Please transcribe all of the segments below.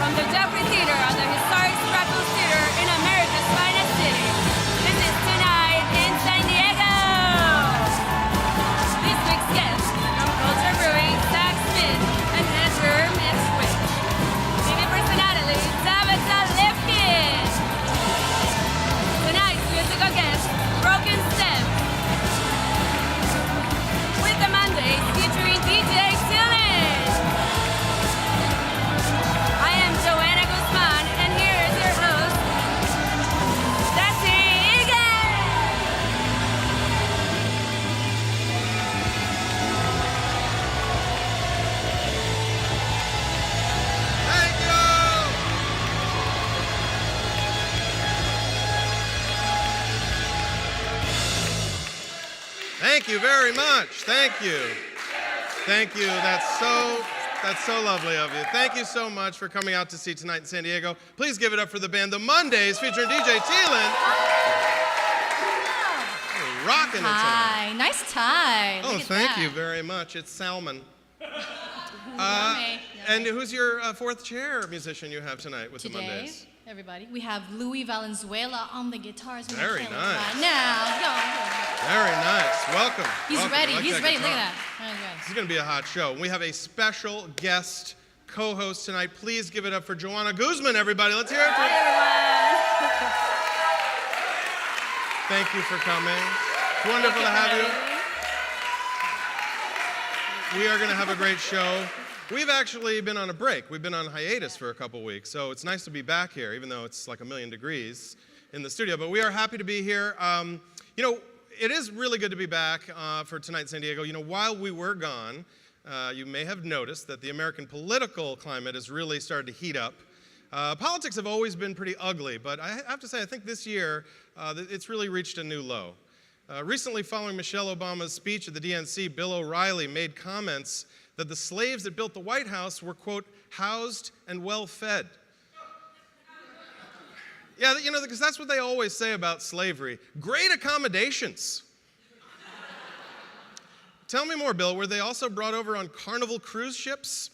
from the Jeffrey Theater at the historic Sparkles Theater in America's finest city. This is tonight in San Diego. This week's guests from Culture Brewing, Zach Smith and Andrew Mitchell. TV personality, Tabitha Lipkin. Tonight's musical guest, Broken Stems. With the Mondaze featuring DJ Teelyn. Thank you very much. Thank you. Thank you. That's so lovely of you. Thank you so much for coming out to see tonight in San Diego. Please give it up for the band The Mondaze featuring DJ Teelyn. You're rocking it tonight. Hi, nice tie. Oh, thank you very much. It's salmon. And who's your fourth chair musician you have tonight with Today, the Mondaze? everybody, we have Louis Valenzuela on the guitars. Very nice. Now, go. Very nice. Welcome. He's Welcome. ready. I like He's that ready. guitar. Look at that. Oh, yes. This is going to be a hot show. We have a special guest co-host tonight. Please give it up for Joanna Guzman, everybody. Let's hear it for Thank you for coming. It's wonderful to have you. We are going to have a great show. We've actually been on a break. We've been on hiatus for a couple weeks, so it's nice to be back here, even though it's like 1,000,000 degrees in the studio. But we are happy to be here. It is really good to be back for tonight in San Diego. While we were gone, you may have noticed that the American political climate has really started to heat up. Politics have always been pretty ugly, but I have to say, I think this year, it's really reached a new low. Recently, following Michelle Obama's speech at the DNC, Bill O'Reilly made comments that the slaves that built the White House were, quote, housed and well-fed. Yeah, because that's what they always say about slavery. Great accommodations. Tell me more, Bill. Were they also brought over on Carnival cruise ships?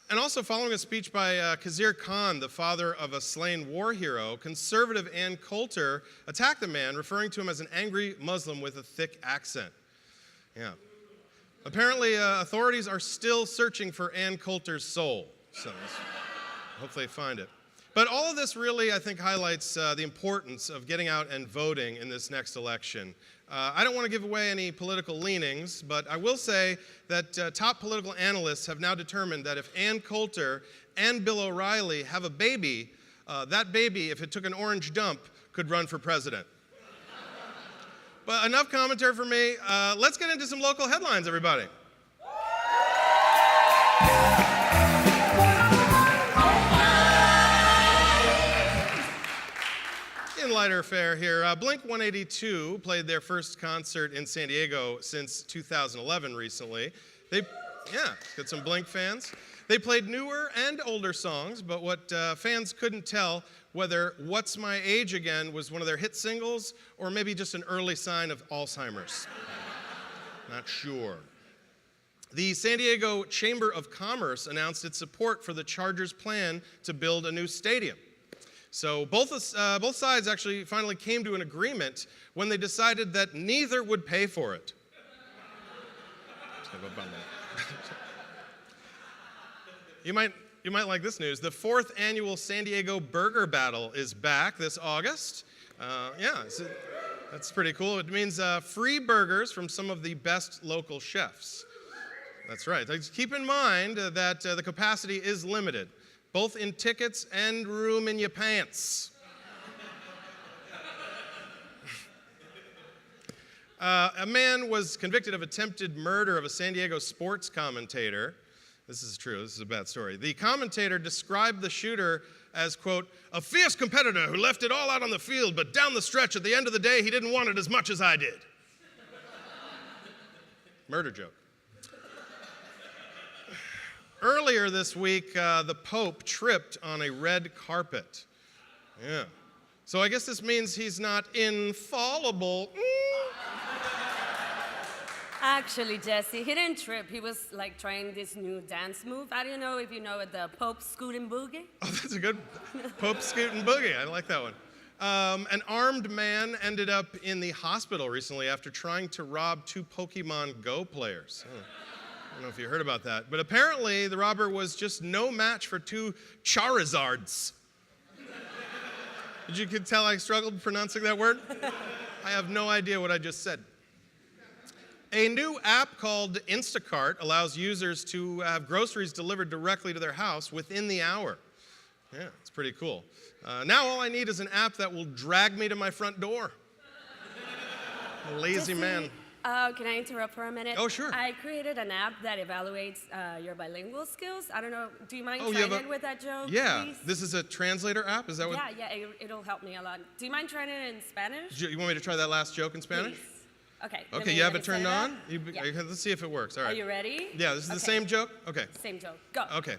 And also, following a speech by Khizr Khan, the father of a slain war hero, conservative Ann Coulter attacked the man, referring to him as an angry Muslim with a thick accent. Yeah. Apparently, authorities are still searching for Ann Coulter's soul. So hopefully they find it. But all of this really, I think, highlights the importance of getting out and voting in this next election. I don't want to give away any political leanings, but I will say that top political analysts have now determined that if Ann Coulter and Bill O'Reilly have a baby, that baby, if it took an orange dump, could run for president. But enough commentary for me. Let's get into some local headlines, everybody. In lighter fare here, Blink-182 played their first concert in San Diego since 2011 recently. Got some Blink fans. They played newer and older songs, but what fans couldn't tell whether What's My Age Again was one of their hit singles or maybe just an early sign of Alzheimer's. Not sure. The San Diego Chamber of Commerce announced its support for the Chargers' plan to build a new stadium. So both sides actually finally came to an agreement when they decided that neither would pay for it. You might like this news. The 4th annual San Diego Burger Battle is back this August. That's pretty cool. It means free burgers from some of the best local chefs. That's right. Keep in mind that the capacity is limited, both in tickets and room in your pants. A man was convicted of attempted murder of a San Diego sports commentator. This is true. This is a bad story. The commentator described the shooter as, quote, a fierce competitor who left it all out on the field, but down the stretch at the end of the day, he didn't want it as much as I did. Murder joke. Earlier this week, the Pope tripped on a red carpet. Yeah. So I guess this means he's not infallible. Actually, Jesse, he didn't trip. He was like trying this new dance move. I don't know if you know it, the Pope Scootin' Boogie. Oh, that's a good Pope Scootin' Boogie. I like that one. An armed man ended up in the hospital recently after trying to rob 2 Pokemon Go players. Oh, I don't know if you heard about that. But apparently, the robber was just no match for 2 Charizards. Did you could tell I struggled pronouncing that word? I have no idea what I just said. A new app called Instacart allows users to have groceries delivered directly to their house within the hour. Yeah, it's pretty cool. Now all I need is an app that will drag me to my front door. Lazy Jesse, man. Can I interrupt for a minute? Oh, sure. I created an app that evaluates your bilingual skills. I don't know, do you mind Oh, trying it with that joke, Yeah, please? this is a translator app? Is that what? Yeah, it'll help me a lot. Do you mind trying it in Spanish? You want me to try that last joke in Spanish? Please. Okay. Okay, you have it turned that. on? Yeah. Let's see if it works. All right. Are you ready? Yeah, this is the Okay. same joke? Okay. Same joke. Go. Okay.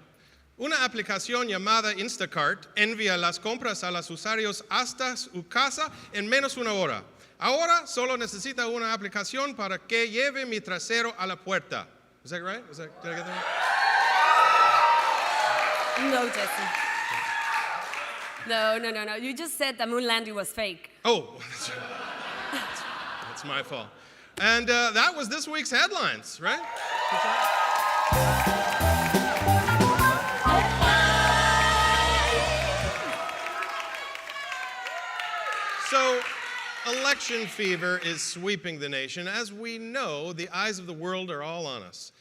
Una aplicación llamada Instacart envía las compras a los usuarios hasta su casa en menos de 1 hora. Ahora solo necesita una aplicación para que lleve mi trasero a la puerta. Is that right? Did I get that right? No, Jesse. No. You just said the moon landing was fake. Oh, that's my fault. And that was this week's headlines, right? So, election fever is sweeping the nation. As we know, the eyes of the world are all on us.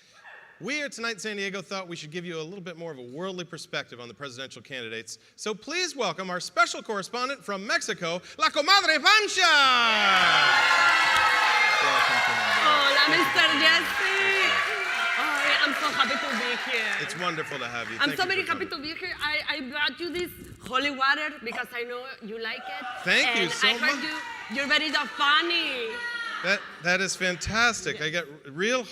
We here tonight in San Diego thought we should give you a little bit more of a worldly perspective on the presidential candidates. So please welcome our special correspondent from Mexico, La Comadre Pancha! Welcome, Comadre. Hola, Mr. Jesse. Oh, I'm so happy to be here. It's wonderful to have you. I'm Thank so you very for happy coming. to be here. I brought you this holy water because I know you like it. Thank you and so I heard much. You're very funny. That is fantastic. I get real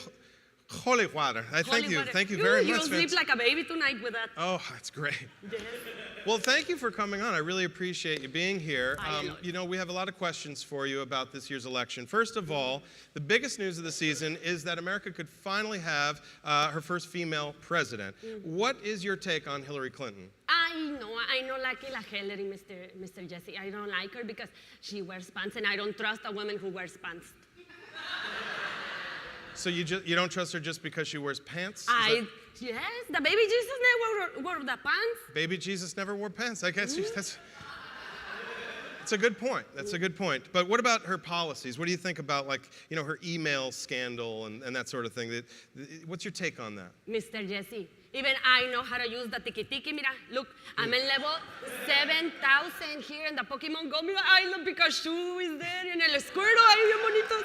holy water. Thank you. Thank you very much. You'll sleep like a baby tonight with that. Oh, that's great. Yes. Well, thank you for coming on. I really appreciate you being here. I know. You know, we have a lot of questions for you about this year's election. First of all, the biggest news of the season is that America could finally have her first female president. What is your take on Hillary Clinton? I know like La Hillary, Mr. Jesse. I don't like her because she wears pants and I don't trust a woman who wears pants. So you don't trust her just because she wears pants? Yes, the baby Jesus never wore the pants. Baby Jesus never wore pants. I guess that's a good point. That's a good point. But what about her policies? What do you think about, like, you know, her email scandal and that sort of thing? What's your take on that? Mr. Jesse, even I know how to use the tiki-tiki. Mira, look, I'm in level 7,000 here in the Pokemon Go. Mira, I love Pikachu is there and el Squirtle, ay, bien bonito.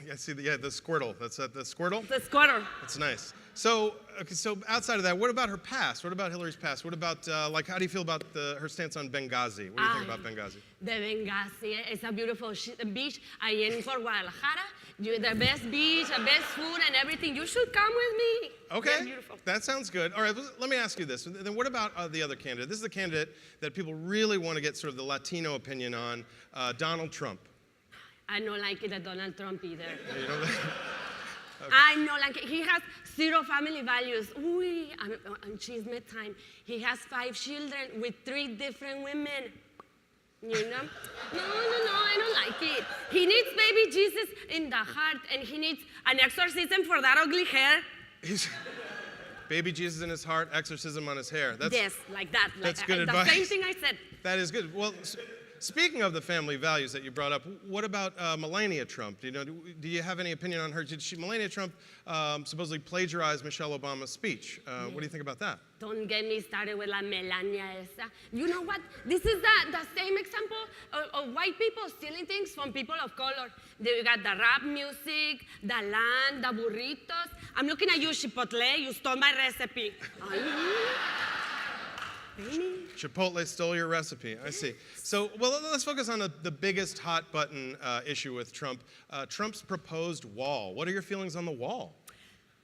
I see the Squirtle. That's the Squirtle? The Squirtle. That's nice. So, okay, so outside of that, what about her past? What about Hillary's past? What about, like, how do you feel about her stance on Benghazi? What do you think about Benghazi? The Benghazi is a beautiful beach. I am for Guadalajara. The best beach, the best food and everything. You should come with me. Okay, They're beautiful. that sounds good. All right, let me ask you this. Then what about the other candidate? This is the candidate that people really want to get sort of the Latino opinion on, Donald Trump. I don't like it, Donald Trump either. You know that? I know, like, he has zero family values. Ooh, on chisme time. He has 5 children with 3 different women. You know? No, I don't like it. He needs baby Jesus in the heart, and he needs an exorcism for that ugly hair. Baby Jesus in his heart, exorcism on his hair. Yes, like that. That's good advice. The same thing I said. That is good. Well, speaking of the family values that you brought up, what about Melania Trump? Do you have any opinion on her? Melania Trump supposedly plagiarized Michelle Obama's speech. What do you think about that? Don't get me started with la Melania esa. You know what? This is the same example of white people stealing things from people of color. They got the rap music, the land, the burritos. I'm looking at you, Chipotle. You stole my recipe. Chipotle stole your recipe. I see. So, well, let's focus on the biggest hot button issue with Trump. Trump's proposed wall. What are your feelings on the wall?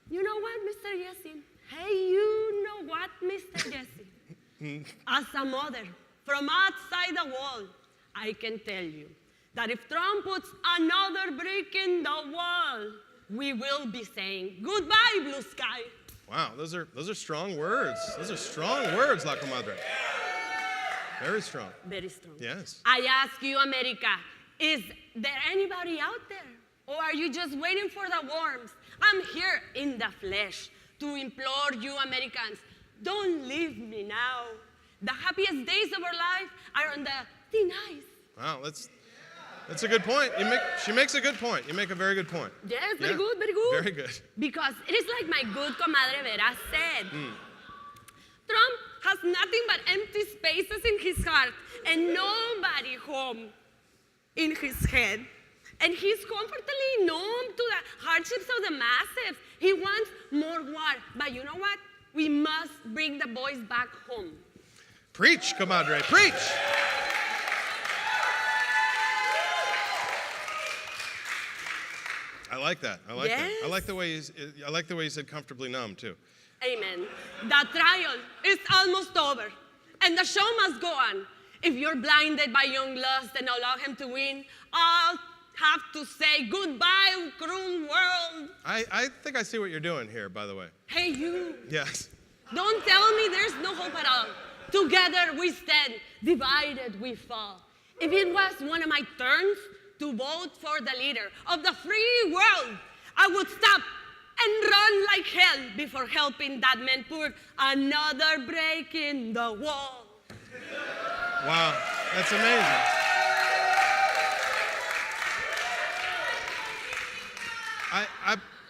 You know what, Mr. Jesse? Hey, you know what, Mr. Jesse? As a mother, from outside the wall, I can tell you, that if Trump puts another brick in the wall, we will be saying, goodbye, blue sky. Wow, those are strong words. Those are strong words, La Comadre. Very strong. Very strong. Yes. I ask you, America, is there anybody out there? Or are you just waiting for the worms? I'm here in the flesh to implore you, Americans, don't leave me now. The happiest days of our life are on the thin ice. Wow, that's a good point. She makes a good point. You make a very good point. Yes, very good, very good. Very good. Because it is like my good comadre Vera said. Trump has nothing but empty spaces in his heart and nobody home in his head. And he's comfortably numb to the hardships of the masses. He wants more war. But you know what? We must bring the boys back home. Preach, comadre, preach! I like that. I like that. I like the way you said comfortably numb too. Amen. The trial is almost over, and the show must go on. If you're blinded by young lust and allow him to win, I'll have to say goodbye, cruel world. I think I see what you're doing here, by the way. Hey, you. Yes. Don't tell me there's no hope at all. Together we stand, divided we fall. If it was one of my turns to vote for the leader of the free world, I would stop and run like hell before helping that man put another break in the wall. Wow, that's amazing.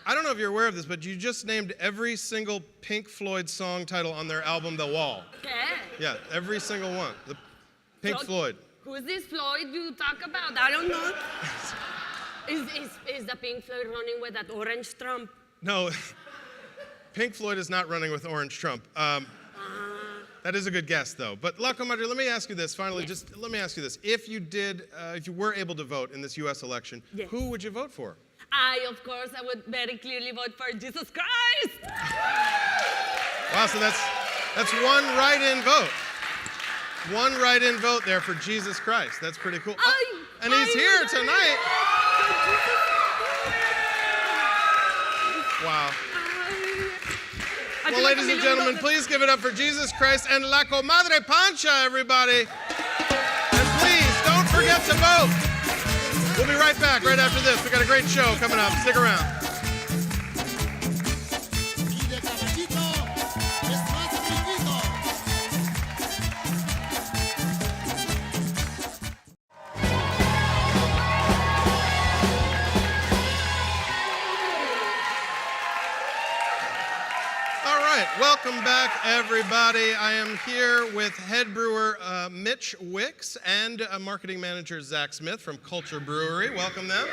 I don't know if you're aware of this, but you just named every single Pink Floyd song title on their album, The Wall. Yeah, every single one. The Pink Floyd. Who's this Floyd you talk about? I don't know. Is the Pink Floyd running with that orange Trump? No, Pink Floyd is not running with orange Trump. That is a good guess, though. But La Comadre, let me ask you this. Finally, Yes. just let me ask you this: if you were able to vote in this U.S. election, Yes. who would you vote for? I would very clearly vote for Jesus Christ. Wow, so that's one write-in vote. One write-in vote there for Jesus Christ. That's pretty cool. Oh, and he's here tonight. Wow. Well, ladies and gentlemen, please give it up for Jesus Christ and La Comadre Pancha, everybody. And please, don't forget to vote. We'll be right back right after this. We got a great show coming up. Stick around. Welcome back, everybody. I am here with head brewer Mitch Wicks and marketing manager Zach Smith from Culture Brewery. Welcome them.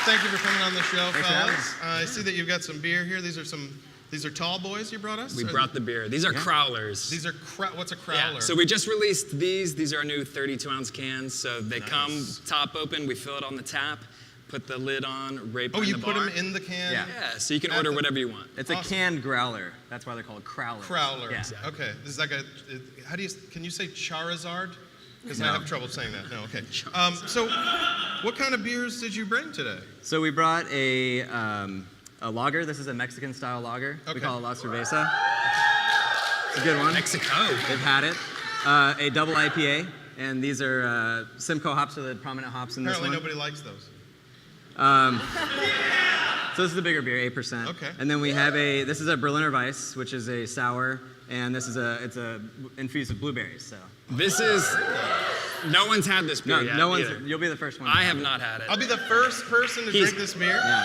Thank you for coming on the show, fellas. I see that you've got some beer here. These are tall boys you brought us? We brought the beer. These are crowlers. These are what's a crowler? Yeah, so we just released these. These are our new 32-ounce cans. So they come top open. We fill it on the tap. Put the lid on, right behind the bar. Oh, you put them in the can? Yeah, so you can order whatever you want. It's a canned growler. That's why they're called crowlers. Crowler. Yeah. Exactly. Okay. This is like can you say Charizard? Because I have trouble saying that. No, okay. So what kind of beers did you bring today? So we brought a lager. This is a Mexican-style lager. Okay. We call it La Cerveza. It's a good one. Mexico. They've had it. A double IPA, and these are Simcoe hops, are the prominent hops in this one. Apparently nobody likes those. So this is the bigger beer, 8%. Okay. And then we have this is a Berliner Weiss, which is a sour, and this is it's infused with blueberries. So. This is, no one's had this beer yet. No one's. either. You'll be the first one. I have not had it. I'll be the first person to drink this beer. Yeah.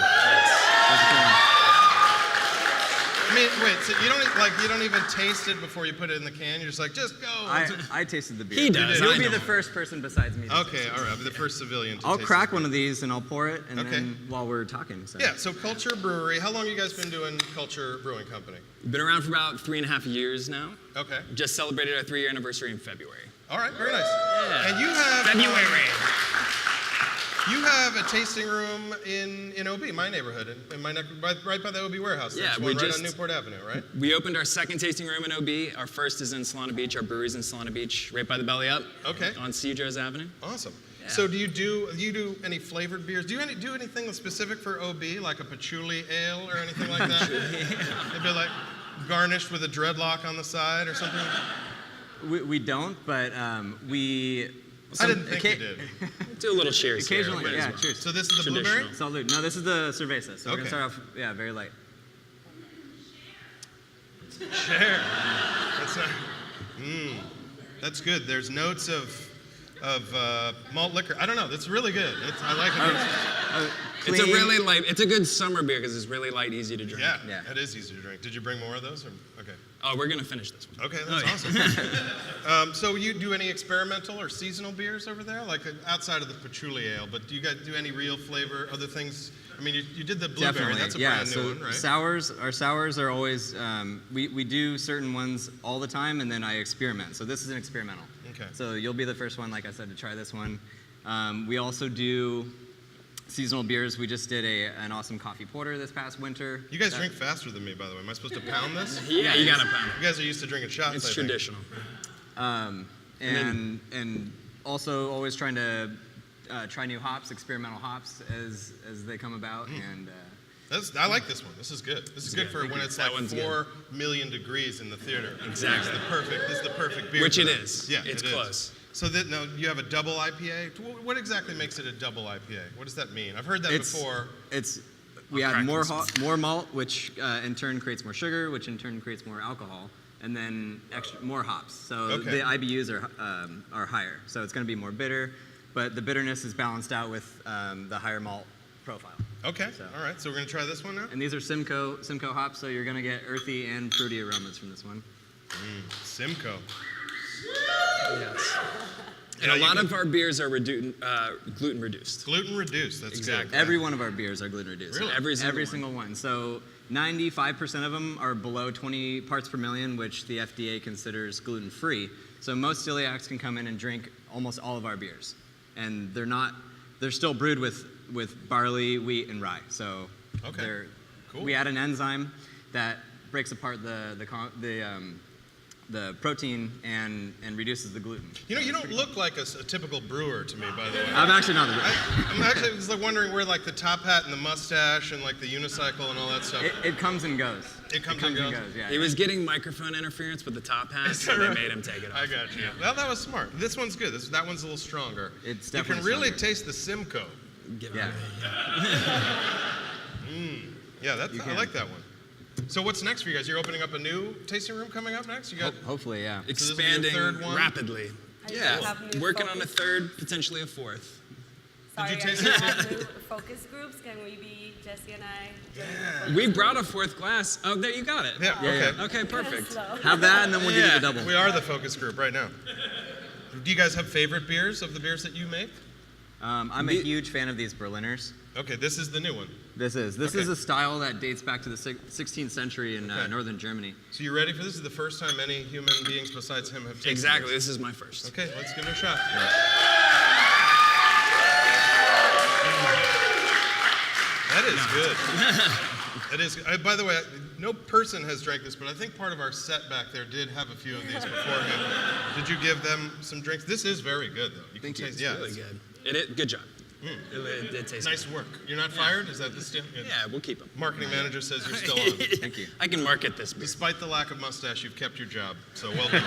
I mean, wait. So you don't even taste it before you put it in the can. You're just like, just go. I tasted the beer. He does. You'll I be don't. the first person besides me. Okay, all right. I'll be the first civilian to I'll taste crack it. one of these and I'll pour it, and Okay. then while we're talking. So. Yeah. So Culture Brewery. How long you guys been doing Culture Brewing Company? Been around for about 3.5 years now. Okay. Just celebrated our 3-year anniversary in February. All right. Very nice. Yeah. And you have February. You have a tasting room in OB, my neighborhood, in my right by the OB warehouse. Yeah, There's one right on Newport Avenue, right? We opened our second tasting room in OB. Our first is in Solana Beach. Our brewery's in Solana Beach, right by the Belly Up. Okay. On Cedros Avenue. Awesome. Yeah. So do you do any flavored beers? Do you do anything specific for OB, like a patchouli ale or anything like that? Maybe like garnished with a dreadlock on the side or something? We don't, but we. I didn't think you did. Do a little cheers here. Occasionally, Might as yeah, well. cheers. So this is the blueberry? Salud. No, this is the cerveza. So we're Okay. gonna start off, very light. Share. That's not. That's good. There's notes of malt liquor. I don't know. That's really good. I like it. It's a really light. It's a good summer beer because it's really light, easy to drink. Yeah, it is easy to drink. Did you bring more of those? Or? Okay. Oh, we're gonna finish this one. Okay, that's awesome. So you do any experimental or seasonal beers over there, like outside of the patchouli ale? But do you guys do any real flavor, other things? I mean, you did the blueberry. Definitely, That's a yeah. brand new one, right? Our sours are always. We do certain ones all the time, and then I experiment. So this is an experimental. Okay. So you'll be the first one, like I said, to try this one. We also do seasonal beers. We just did an awesome coffee porter this past winter. You guys drink faster than me, by the way. Am I supposed to pound this? Yeah, you gotta pound You guys are used to drinking shots. it. It's I think. traditional. And also always trying to try new hops, experimental hops as they come about. And I like this one. This is good. This is good for when it's That like one's 4 million degrees in the theater. Exactly. This is the perfect beer. Which for it that. is. Yeah, It's it is. close. So now you have a double IPA. What exactly makes it a double IPA? What does that mean? I've heard that before. We add crack more this. more malt, which in turn creates more sugar, which in turn creates more alcohol, and then more hops. So Okay. the IBUs are higher. So it's going to be more bitter, but the bitterness is balanced out with the higher malt profile. Okay. So- All right. So we're gonna try this one now. And these are Simcoe hops, so you're going to get earthy and fruity aromas from this one. Simcoe. Yes. And Yeah, a you lot can- of our beers are gluten reduced. Gluten reduced. That's Exactly. good. Every one of our beers are gluten reduced. Really? Every Single one. So 95% of them are below 20 parts per million, which the FDA considers gluten-free. So most celiacs can come in and drink almost all of our beers. And they're still brewed with barley, wheat, and rye. So Okay. Cool. we add an enzyme that breaks apart the protein and reduces the gluten. You know, you don't look like a typical brewer to me, by the way. I'm actually not. I'm actually just like wondering where like the top hat and the mustache and like the unicycle and all that stuff. It comes and goes. It comes and goes? Yeah. He was getting microphone interference with the top hat, so they made him take it off. I got you. Well, that was smart. This one's good. That one's a little stronger. It's You can definitely really stronger. taste the Simcoe. Give Yeah. Yeah, I can. like that one. So what's next for you guys? You're opening up a new tasting room coming up next? You got Hopefully, yeah. this will be your Expanding third one? rapidly. I Yeah, have new working on a focus- third, potentially a fourth. Sorry, you taste I it? have new focus groups. Can we be Jesse and I? We brought a fourth glass. Oh, there you got it. Yeah, okay. Okay, perfect. Slow. Have that, and then we'll give you Yeah. the double. We are the focus group right now. Do you guys have favorite beers of the beers that you make? I'm a huge fan of these Berliners. Okay, this is the new one. This is Okay. a style that dates back to the 16th century in Okay. northern Germany. So you ready for this? This is the first time any human beings besides him have tasted Exactly. this. This is my first. Okay, let's give it a shot. That is good. That is. By the way, no person has drank this, but I think part of our set back there did have a few of these beforehand. Did you give them some drinks? This is very good, though. You can Thank you. taste. It's Yeah, Really it's good. Good job. It tastes nice good. work. You're not fired? Is that the still? Yeah, we'll keep them. Marketing manager says you're still on. Thank you. I can market this beer. Despite the lack of mustache, you've kept your job. So well done.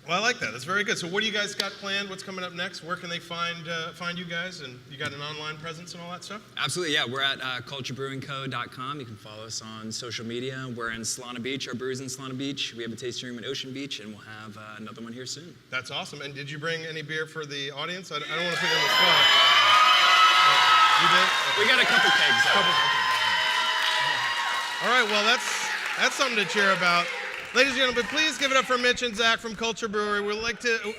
Well, I like that. That's very good. So what do you guys got planned? What's coming up next? Where can they find you guys? And you got an online presence and all that stuff? Absolutely, yeah. We're at culturebrewingco.com. You can follow us on social media. We're in Solana Beach. Our brewery's in Solana Beach. We have a tasting room in Ocean Beach, and we'll have another one here soon. That's awesome. And did you bring any beer for the audience? I don't want to put you on the spot. You did? We got a couple kegs. All right, well, that's something to cheer about. Ladies and gentlemen, please give it up for Mitch and Zach from Culture Brewery. We'd like to go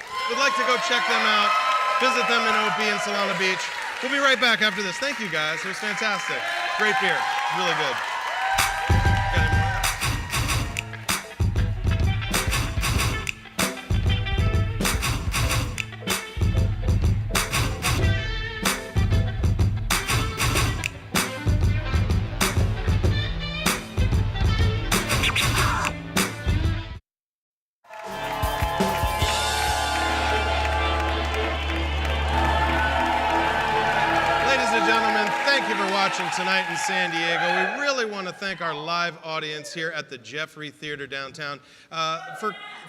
check them out, visit them in OP in Solana Beach. We'll be right back after this. Thank you, guys. It was fantastic. Great beer. Really good. Got any more? and gentlemen, thank you for watching tonight in San Diego. We really want to thank our live audience here at the Jeffrey Theater downtown.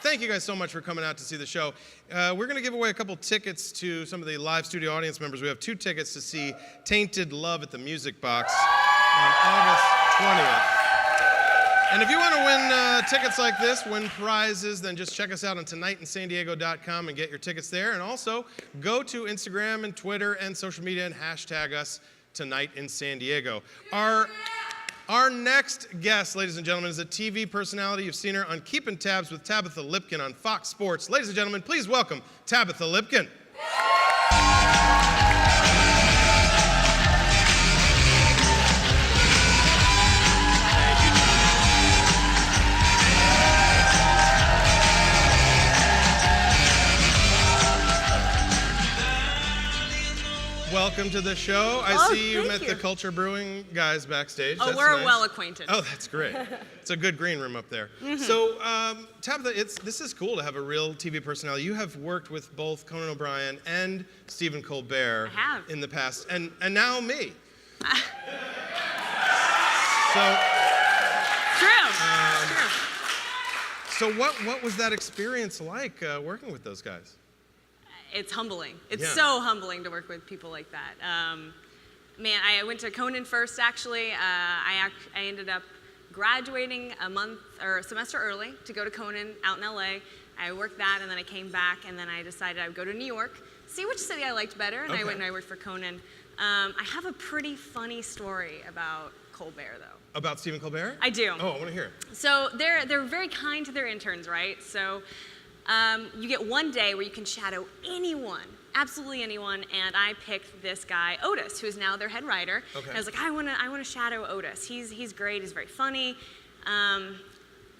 Thank you guys so much for coming out to see the show. We're going to give away a couple tickets to some of the live studio audience members. We have 2 tickets to see Tainted Love at the Music Box on August 20th. And if you want to win tickets like this, win prizes, then just check us out on tonightinsandiego.com and get your tickets there. And also, go to Instagram and Twitter and social media and hashtag us Tonight in San Diego. Our next guest, ladies and gentlemen, is a TV personality. You've seen her on Keeping Tabs with Tabitha Lipkin on Fox Sports. Ladies and gentlemen, please welcome Tabitha Lipkin. Welcome to the show. I see you met the Culture Brewing guys backstage. Oh, That's we're nice. well acquainted. Oh, that's great. It's a good green room up there. So, Tabitha, this is cool to have a real TV personality. You have worked with both Conan O'Brien and Stephen Colbert in the past, and now me. True. So what was that experience like working with those guys? It's humbling. It's so humbling to work with people like that. Man, I went to Conan first, actually. I ended up graduating a semester early to go to Conan out in LA. I worked that, and then I came back, and then I decided I would go to New York, see which city I liked better, and I went and I worked for Conan. I have a pretty funny story about Colbert, though. About Stephen Colbert? I do. Oh, I want to hear it. So they're very kind to their interns, right? So you get one day where you can shadow anyone, absolutely anyone, and I picked this guy, Otis, who is now their head writer. Okay. And I was like, I want to shadow Otis. He's great. He's very funny.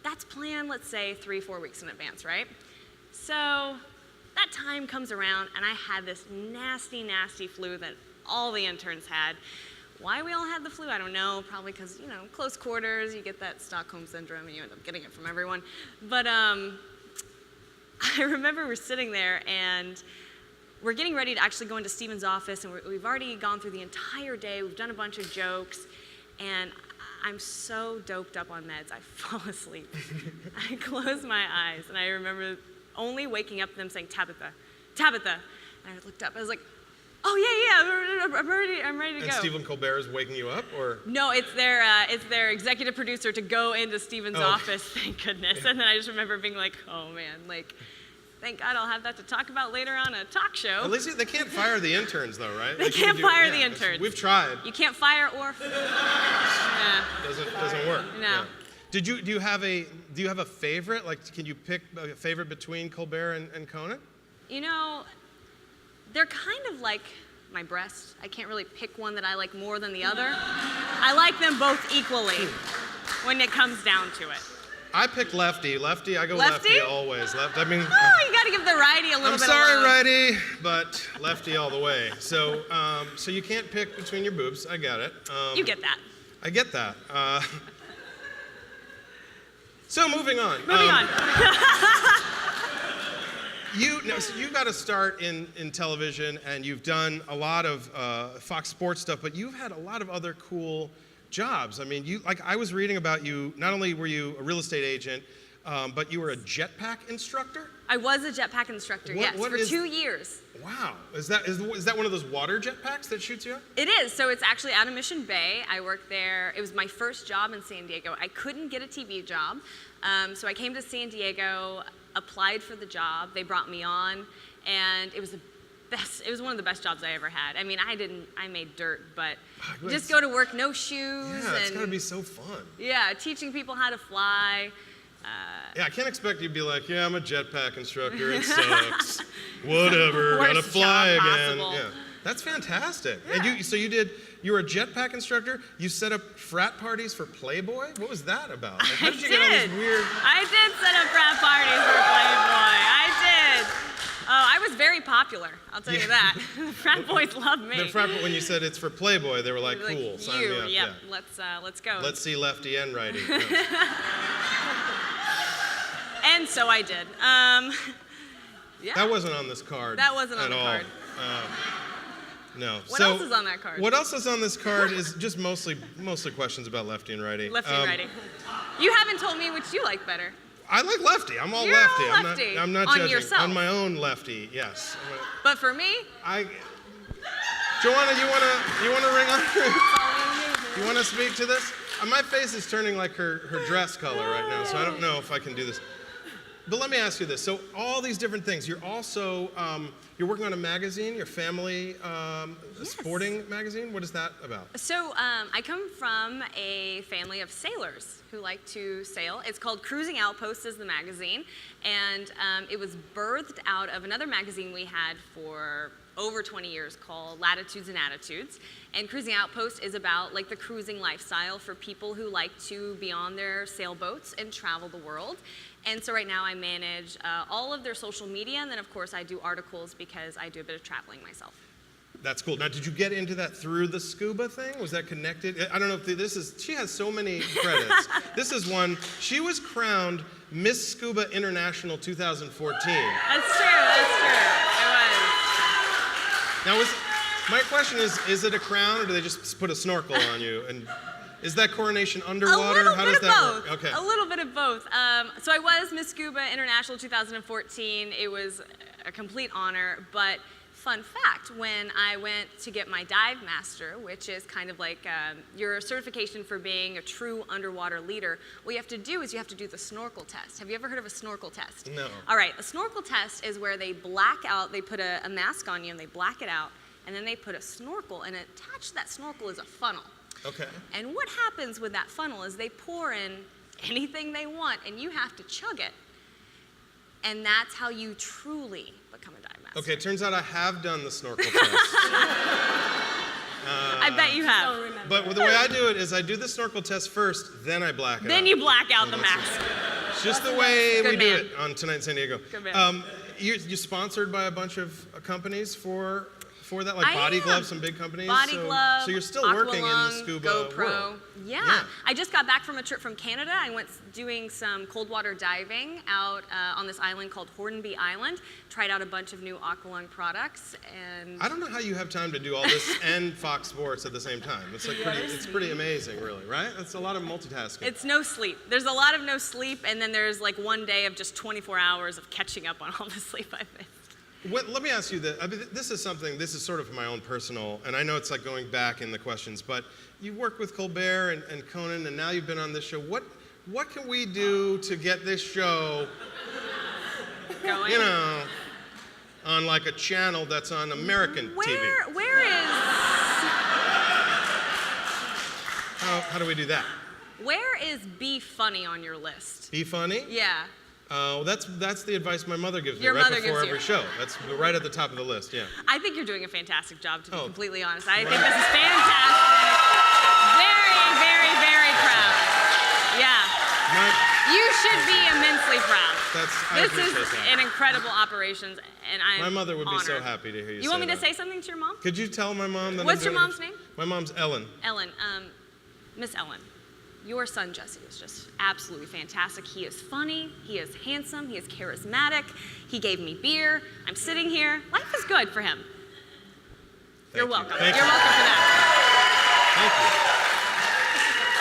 That's planned, let's say, 3-4 weeks in advance, right? So that time comes around, and I had this nasty, nasty flu that all the interns had. Why we all had the flu, I don't know. Probably because, close quarters, you get that Stockholm syndrome, and you end up getting it from everyone. But I remember we're sitting there, and we're getting ready to actually go into Stephen's office, and we've already gone through the entire day. We've done a bunch of jokes, and I'm so doped up on meds, I fall asleep. I close my eyes, and I remember only waking up to them saying, Tabitha, Tabitha. And I looked up, I was like, oh, yeah, I'm ready to go. And Stephen Colbert is waking you up, or? No, it's their executive producer to go into Stephen's office, thank goodness. Yeah. And then I just remember being like, oh man, thank God I'll have that to talk about later on a talk show. At least they can't fire the interns though, right? They can't fire the interns. We've tried. You can't fire or Doesn't work. No. Yeah. Do you have a favorite? Like, can you pick a favorite between Colbert and Conan? They're kind of like my breast. I can't really pick one that I like more than the other. I like them both equally when it comes down to it. I pick lefty. I go lefty always. You gotta give the righty a little bit I'm sorry, righty, but lefty all the way. So you can't pick between your boobs. I got it. You get that. I get that. So moving on. You got to start in television, and you've done a lot of Fox Sports stuff, but you've had a lot of other cool jobs. I mean, I was reading about you. Not only were you a real estate agent, but you were a jetpack instructor. I was a jetpack instructor, yes, for 2 years. Wow, is that one of those water jetpacks that shoots you up? It is. So it's actually out of Mission Bay. I worked there. It was my first job in San Diego. I couldn't get a TV job, so I came to San Diego, applied for the job. They brought me on, and it was the best. It was one of the best jobs I ever had. I mean, I made dirt, but just go to work, no shoes. Yeah, it's gotta be so fun. Yeah, teaching people how to fly. I can't expect you to be like, yeah, I'm a jetpack instructor, it sucks. Whatever, gotta fly again. Yeah. That's fantastic. Yeah. And you were a jetpack instructor, you set up frat parties for Playboy? What was that about? Like, how did you get all these weird... I did set up frat parties for Playboy, I did. I was very popular, I'll tell you that. The frat boys loved me. When you said it's for Playboy, they were like, cool, sign me up. Yep, yeah. Let's go. Let's see lefty and righty. And so I did. Yeah. That wasn't on this card. That wasn't on the card. No. What else is on that card? What else is on this card is just mostly questions about lefty and righty. Lefty and righty. You haven't told me which you like better. I like lefty. I'm all You're lefty. all lefty. I'm not On judging. yourself. On my own lefty, yes. But for me, Joanna, you wanna ring on? You wanna speak to this? My face is turning like her dress color right now, so I don't know if I can do this. But let me ask you this. So all these different things. You're also, you're working on a magazine, your family sporting magazine. What is that about? so I come from a family of sailors who like to sail. It's called Cruising Outpost is the magazine. And it was birthed out of another magazine we had for over 20 years called Latitudes and Attitudes. And Cruising Outpost is about like the cruising lifestyle for people who like to be on their sailboats and travel the world. And so right now I manage all of their social media, and then of course I do articles because I do a bit of traveling myself. That's cool. Now, did you get into that through the scuba thing? Was that connected? I don't know if this is, she has so many credits. This is one, she was crowned Miss Scuba International 2014. That's true, it was. Now, my question is it a crown or do they just put a snorkel on you? And is that coronation underwater? How does that work? Okay. A little bit of both. So I was Miss Scuba International 2014. It was a complete honor, but fun fact, when I went to get my dive master, which is kind of like your certification for being a true underwater leader, what you have to do is you have to do the snorkel test. Have you ever heard of a snorkel test? No. All right, a snorkel test is where they black out, they put a mask on you and they black it out, and then they put a snorkel, and attached to that snorkel is a funnel. Okay. And what happens with that funnel is they pour in anything they want, and you have to chug it. And that's how you truly become a dive master. Okay, it turns out I have done the snorkel test. I bet you have. But the way I do it is I do the snorkel test first, then I black it out. Then you black out the mask. It's just the way Good we do man. it on Tonight in San Diego. Good man. You're sponsored by a bunch of companies for that, like Body Glove, some big companies. Body Glove. So you're still working in the Aqualung, scuba GoPro. world. Yeah. I just got back from a trip from Canada. I went doing some cold water diving out on this island called Hornby Island. Tried out a bunch of new Aqualung products, and I don't know how you have time to do all this and Fox Sports at the same time. It's like it's pretty amazing, really, right? It's a lot of multitasking. it's no sleep. There's a lot of no sleep, and then there's like one day of just 24 hours of catching up on all the sleep I've missed. Let me ask you this. I mean, this is sort of my own personal, and I know it's like going back in the questions, but you worked with Colbert and Conan, and now you've been on this show. What can we do to get this show, Going. you know, on like a channel that's on American TV? Where is How do we do that? Be Funny on your list? Be funny? Yeah. That's the advice my mother gives me Your right mother before gives every you. show. That's right at the top of the list, yeah. I think you're doing a fantastic job, to be Oh. completely honest. I think this is fantastic. Very, very, very proud. Yeah. You should be immensely proud. I This appreciate is that. an incredible operations, and I'm My mother would be so honored. happy to hear you You want say me to that. say something to your mom? Could you tell my mom that What's I'm your doing mom's name? My mom's Ellen. Ellen, Miss Ellen, your son Jesse is just absolutely fantastic. He is funny, he is handsome, he is charismatic. He gave me beer. I'm sitting here. Life is good for him. You're welcome. Thank You're you. welcome for that. Thank you.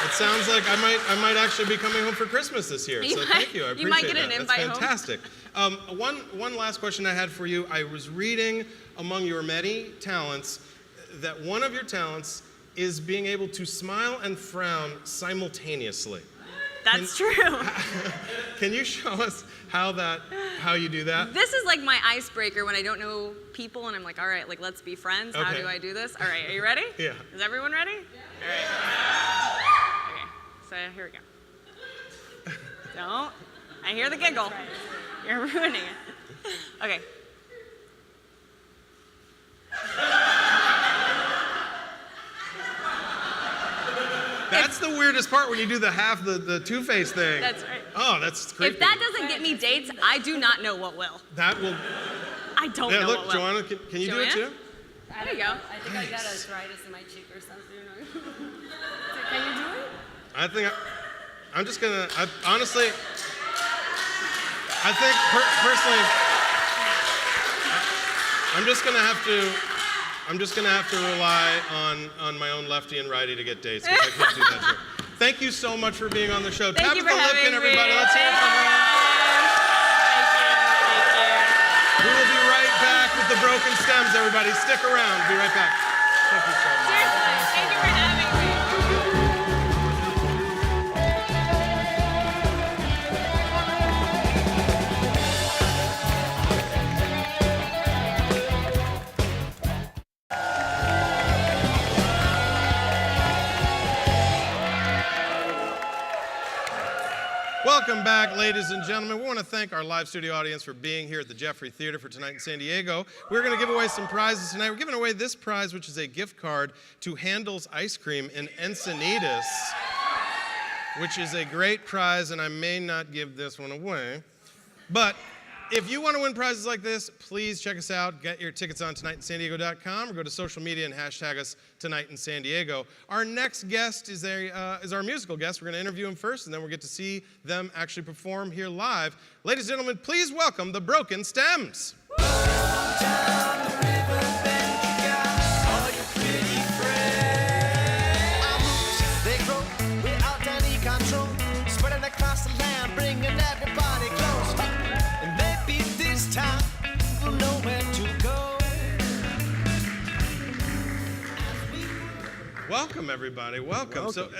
It sounds like I might actually be coming home for Christmas this year. You So might- thank you. I you appreciate might get an that. invite home. That's fantastic. One last question I had for you. I was reading among your many talents that one of your talents is being able to smile and frown simultaneously. That's true. Can you show us how you do that? This is like my icebreaker when I don't know people and I'm like, all right, like let's be friends. How Okay. do I do this? All right, are you ready? Yeah. Is everyone ready? All right. Okay, so here we go. Don't. I hear the giggle. You're ruining it. Okay. That's the weirdest part when you do the two-face thing. That's right. Oh, that's creepy. If that doesn't get me dates, I do not know what will. That will. I don't Yeah, know look, what will. Joanna, can you do it Joanna? too? There you go. I think I got arthritis in my cheek or something. Can you do it? I think I'm just gonna. Honestly, I think personally, I'm just gonna have to. I'm just gonna have to rely on my own lefty and righty to get dates, because I can't do that here. Thank you so much for being on the show. Thank you Tabitha for having Lipkin, me. everybody. Let's hear it for her. We will be right back with the broken stems, everybody. Stick around. Be right back. Thank you so much. Seriously, thank you for having me. Welcome back, ladies and gentlemen. We want to thank our live studio audience for being here at the Jeffrey Theater for tonight in San Diego. We're going to give away some prizes tonight. We're giving away this prize, which is a gift card to Handel's Ice Cream in Encinitas, which is a great prize, and I may not give this one away. But if you want to win prizes like this, please check us out. Get your tickets on tonightsinsandiego.com or go to social media and hashtag us Tonight in San Diego. Our next guest is our musical guest. We're going to interview him first, and then we'll get to see them actually perform here live. Ladies and gentlemen, please welcome the Broken Stems. Welcome, everybody. Welcome. So,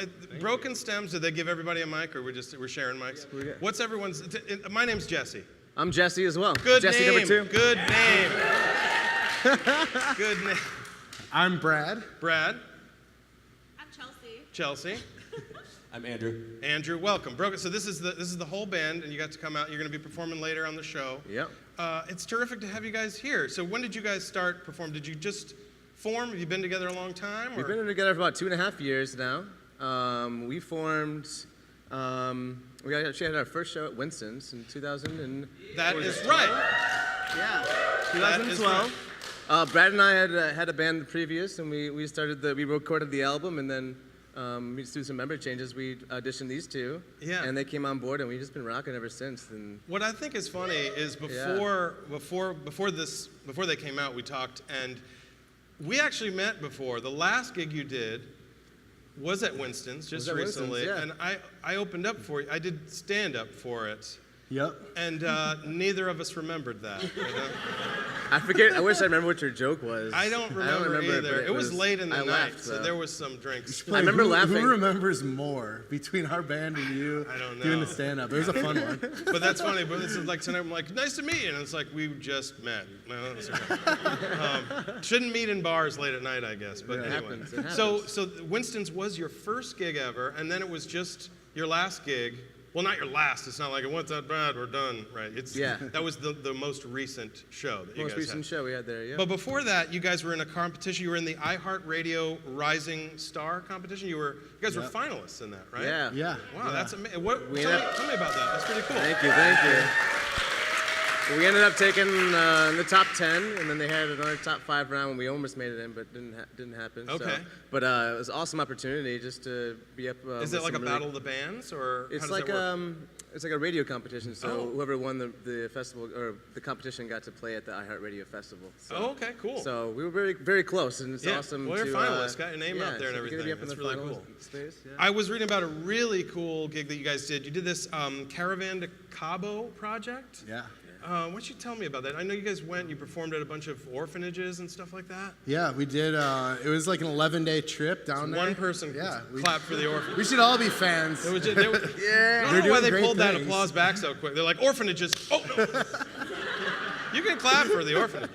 Broken Stems, did they give everybody a mic, or we're sharing mics? What's everyone's? My name's Jesse. I'm Jesse as well. Good Jesse name. number 2. Good name. Good name. I'm Brad. Brad. I'm Chelsea. Chelsea. I'm Andrew. Andrew, welcome. Broken. So this is the whole band, and you got to come out. You're going to be performing later on the show. Yep. It's terrific to have you guys here. So when did you guys start performing? Did you just form? Have you been together a long time? Or? We've been together for about 2.5 years now. We formed. We actually had our first show at Winston's in 2000. That is right. Yeah. That is 2012. Brad and I had a band previous, and we recorded the album, and then we just do some member changes. We auditioned these two, and they came on board, and we've just been rocking ever since. And what I think is funny is before they came out, we talked, and we actually met before. The last gig you did was at Winston's just recently, and I opened up for you. I did stand up for it. Yep. And neither of us remembered that. You know? I forget. I wish I remember what your joke was. I don't remember either. It was late in the night, laughed, so there was some drinks. I remember laughing. Who remembers more between our band and you doing the stand-up? It was a fun one. But that's funny. But this is like tonight. I'm like, nice to meet you, and it's like we just met. No, that's okay. Shouldn't meet in bars late at night, I guess. But anyway. It happens. So Winston's was your first gig ever, and then it was just your last gig. Well, not your last. It's not like it went that bad. We're done, right? That was the most recent show that you guys had. Most recent show we had there, yeah. But before that, you guys were in a competition. You were in the iHeartRadio Rising Star competition. You guys were finalists in that, right? Yeah. Yeah. Wow, that's amazing. Tell me about that. That's pretty cool. Thank you. We ended up taking in the top 10, and then they had another top 5 round when we almost made it in, but didn't happen. Okay. So, but it was an awesome opportunity just to be up. Is it like a battle of the bands, or it's how does like that work? It's like a radio competition. So whoever won the festival or the competition got to play at the iHeartRadio Festival. So, okay, cool. So we were very, very close, and it's awesome. Well, you're finalists, got your name out there and so everything. Be up in That's the really finals cool. space, yeah. I was reading about a really cool gig that you guys did. You did this Caravan to Cabo project. Yeah. Why don't you tell me about that? I know you guys you performed at a bunch of orphanages and stuff like that. Yeah, we did. It was like an 11-day trip down there. One person clapped for the orphanage. We should all be fans. I don't know why they pulled that applause back so quick. They're like, orphanages. Oh, no. You can clap for the orphanage.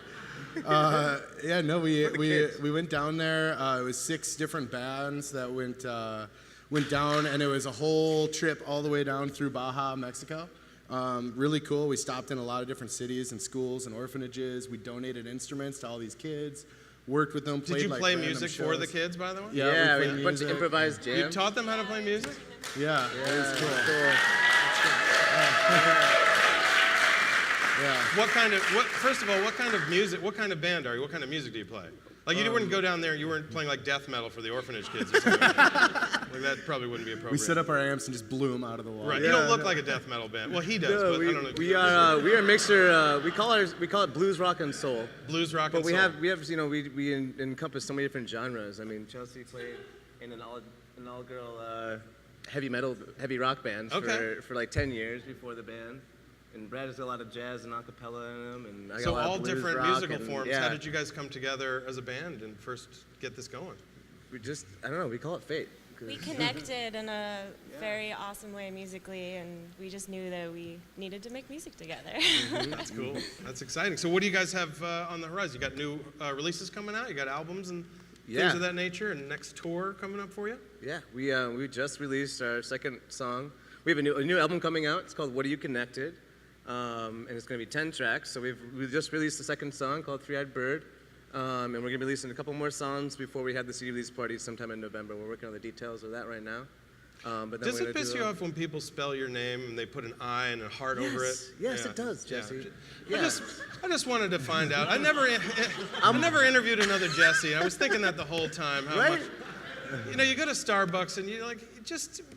We went down there. It was 6 different bands that went down, and it was a whole trip all the way down through Baja, Mexico. Really cool. We stopped in a lot of different cities and schools and orphanages. We donated instruments to all these kids, worked with them, played Did you like play random music shows. for the kids, by the way? Yeah, we had a bunch of improvised jams. You taught them how to play music? Yeah, it was cool. First of all, what kind of music, what kind of band are you? What kind of music do you play? Like, you wouldn't go down there and you weren't playing like death metal for the orphanage kids or something like that. Like, that probably wouldn't be appropriate. We set up our amps and just blew them out of the wall. Right. You don't look like a death metal band. Well, he does, but I don't know. We are a mixture. We call it blues, rock, and soul. Blues, rock, and soul. But we have we encompass so many different genres. I mean, Chelsea played in an all-girl heavy rock band for like 10 years before the band. And Brad has a lot of jazz and acapella in him, and I got so a lot all of blues, different rock, musical and, forms. Yeah. How did you guys come together as a band and first get this going? We just, I don't know, we call it fate. We connected in a very awesome way musically, and we just knew that we needed to make music together. That's cool. That's exciting. So what do you guys have on the horizon? You got new releases coming out? You got albums and things of that nature, and next tour coming up for you? Yeah, we just released our second song. We have a new album coming out. It's called What Are You Connected? And it's going to be 10 tracks. So we just released the second song called Three-Eyed Bird. And we're going to be releasing a couple more songs before we have the CD release party sometime in November. We're working on the details of that right now. But then does it piss you off when people spell your name and they put an I and a heart over it? Yes, it does, Jesse. Yeah. I just wanted to find out. I never interviewed another Jesse. I was thinking that the whole time. How much, you go to Starbucks and you're like, do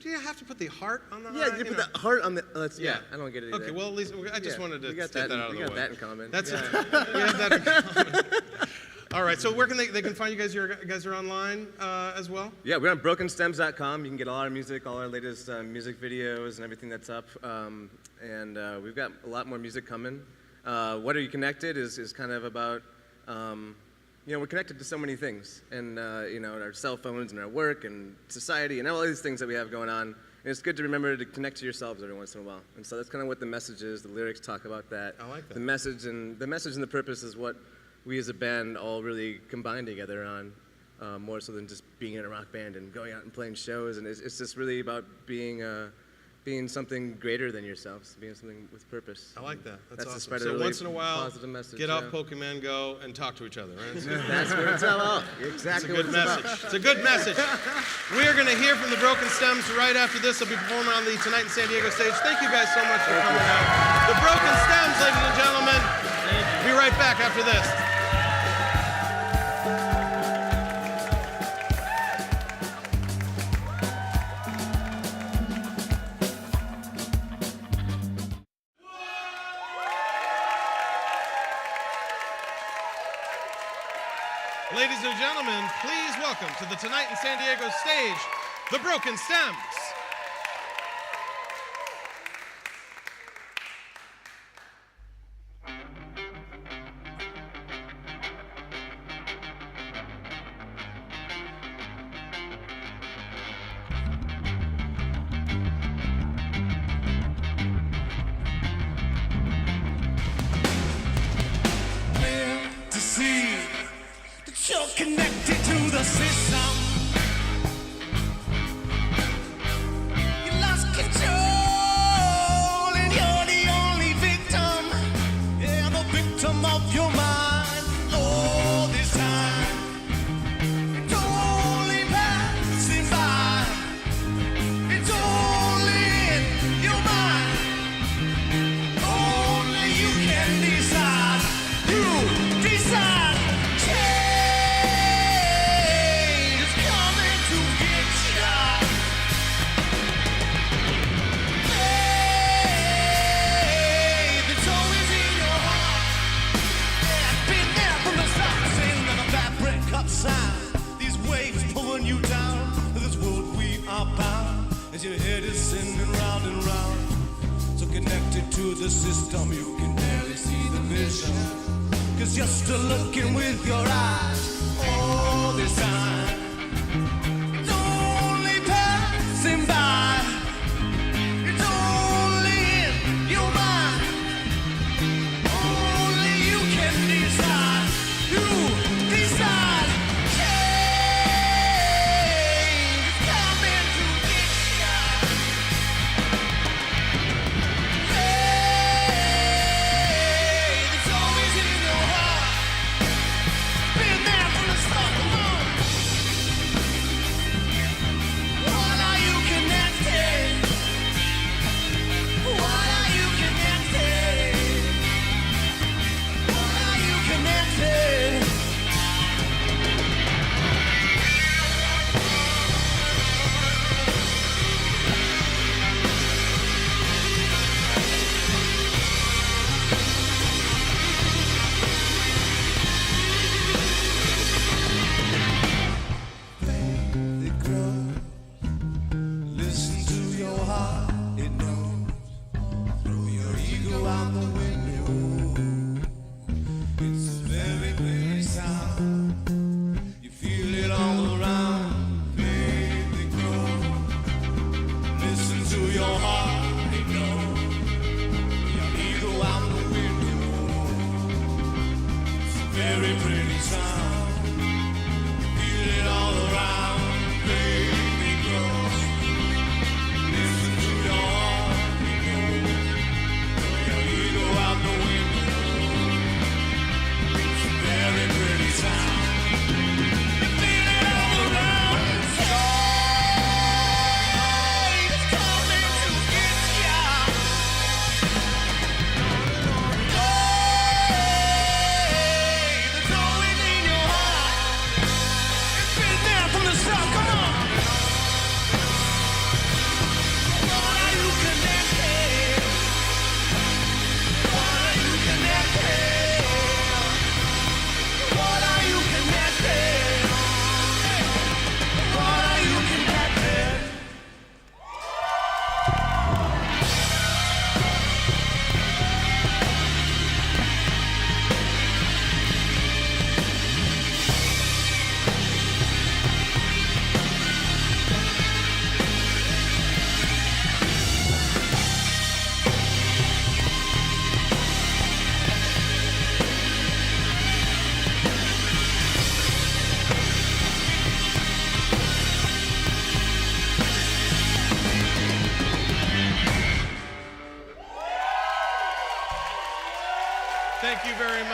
you have to put the heart on the I? Yeah, you put the heart on the. I don't get it either. Okay, well, at least I just wanted to get that out of the way. We got that in common. We have that in common. All right, so where can they can find you guys? You guys are online as well? Yeah, we're on brokenstems.com. You can get all our music, all our latest music videos and everything that's up. And we've got a lot more music coming. What Are You Connected is kind of about, we're connected to so many things. And, our cell phones and our work and society and all these things that we have going on. And it's good to remember to connect to yourselves every once in a while. And so that's kind of what the message is. The lyrics talk about that. I like that. The message and the purpose is what we as a band all really combine together on, more so than just being in a rock band and going out and playing shows. And it's just really about being something greater than yourselves, being something with purpose. I like that. That's awesome. spread a So really once in a while, positive message, get off Pokemon Go and talk to each other, right? That's what it's about. Exactly it's a good message. It's a good message. We are going to hear from the Broken Stems right after this. They'll be performing on the Tonight in San Diego stage. Thank you guys so much for coming out. The Broken Stems, ladies and gentlemen. Be right back after this. Ladies and gentlemen, please welcome to the Tonight in San Diego stage, the Broken Stems. To see that you're connected to the system. You lost control and you're the only victim. Yeah, the victim of your mind. All this time, it's only passing by. It's only in your mind. Only you can decide. You decide. Change is coming to get you. Faith, it's always in your heart. Yeah, I've been there from the start. Saying that the fabric upside. These waves pulling you down. To this world we are bound. As your head is spinning round and round. So connected to the system, you can barely see the vision. Cause you're still looking with your eyes all this time. It's only passing by. It's only in your mind. Only you can decide. You decide. Change is coming to get you. Faith, it's always in your heart. Been there from the start. Come on.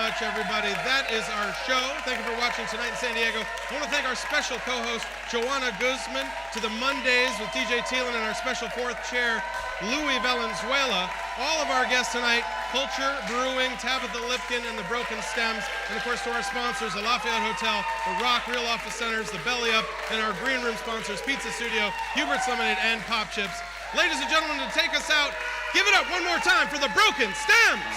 much, everybody. That is our show. Thank you for watching tonight in San Diego. I want to thank our special co-host, Joanna Guzman, to the Mondaze with DJ Teelyn, and our special fourth chair, Louis Valenzuela. All of our guests tonight, Culture, Brewing, Tabitha Lipkin, and the Broken Stems. And of course to our sponsors, the Lafayette Hotel, the Rock Real Office Centers, the Belly Up, and our Green Room sponsors, Pizza Studio, Hubert's Lemonade, and Pop Chips. Ladies and gentlemen, to take us out, give it up one more time for the Broken Stems!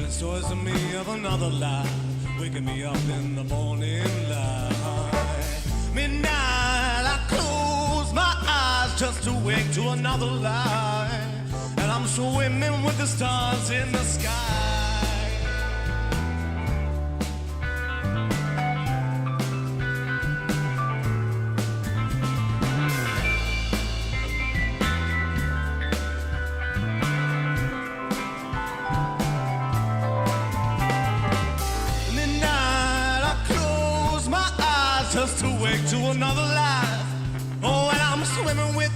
Stories to me of another life, waking me up in the morning light. Midnight, I close my eyes just to wake to another life, and I'm swimming with the stars in the sky. Just to wake to another life. Oh, and I'm swimming with